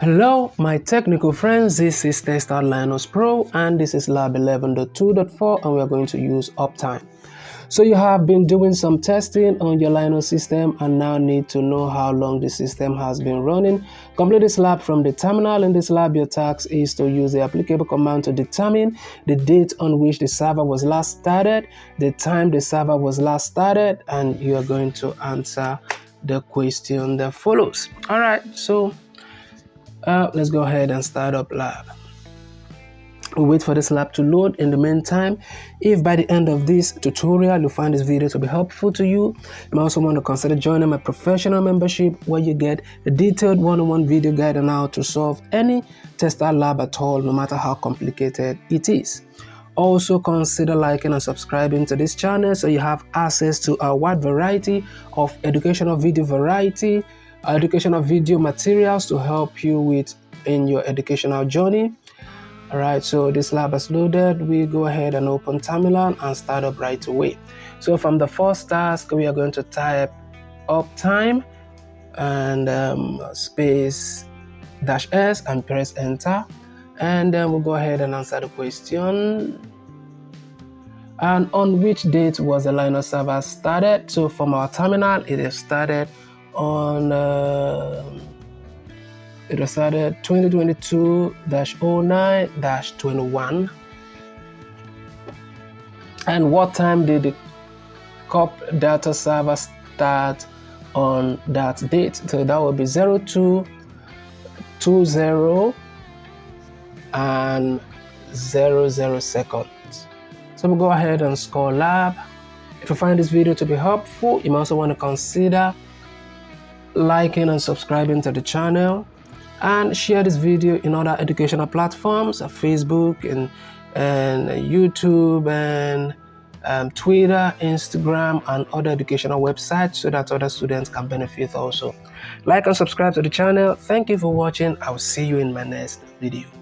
Hello, my technical friends. This is TestOut Linux Pro, and this is Lab 11.2.4, and we are going to use Uptime. So you have been doing some testing on your Linux system and now need to know how long the system has been running. Complete this lab from the terminal. In this lab, your task is to use the applicable command to determine the date on which the server was last started, the time the server was last started, and you are going to answer the question that follows. All right, so let's go ahead and start up lab. We'll wait for this lab to load. In the meantime, if by the end of this tutorial you find this video to be helpful to you, you might also want to consider joining my professional membership, where you get a detailed one-on-one video guide on how to solve any TestOut lab at all, no matter how complicated it is. Also consider liking and subscribing to this channel so you have access to a wide variety of educational video materials to help you in your educational journey. All right, so this lab is loaded. We go ahead and open terminal and start up right away. So from the first task, we are going to type uptime and space -s and press enter, and then we'll go ahead and answer the question. And on which date was the Linux server started? So from our terminal, it is started on 2022-09-21. And what time did the COP data server start on that date? So that will be 0220 and 00 seconds. So we'll go ahead and score lab. If you find this video to be helpful, you might also want to consider liking and subscribing to the channel, and share this video in other educational platforms, Facebook and YouTube and Twitter, Instagram, and other educational websites, so that other students can benefit also. Like and subscribe to the channel. Thank you for watching. I will see you in my next video.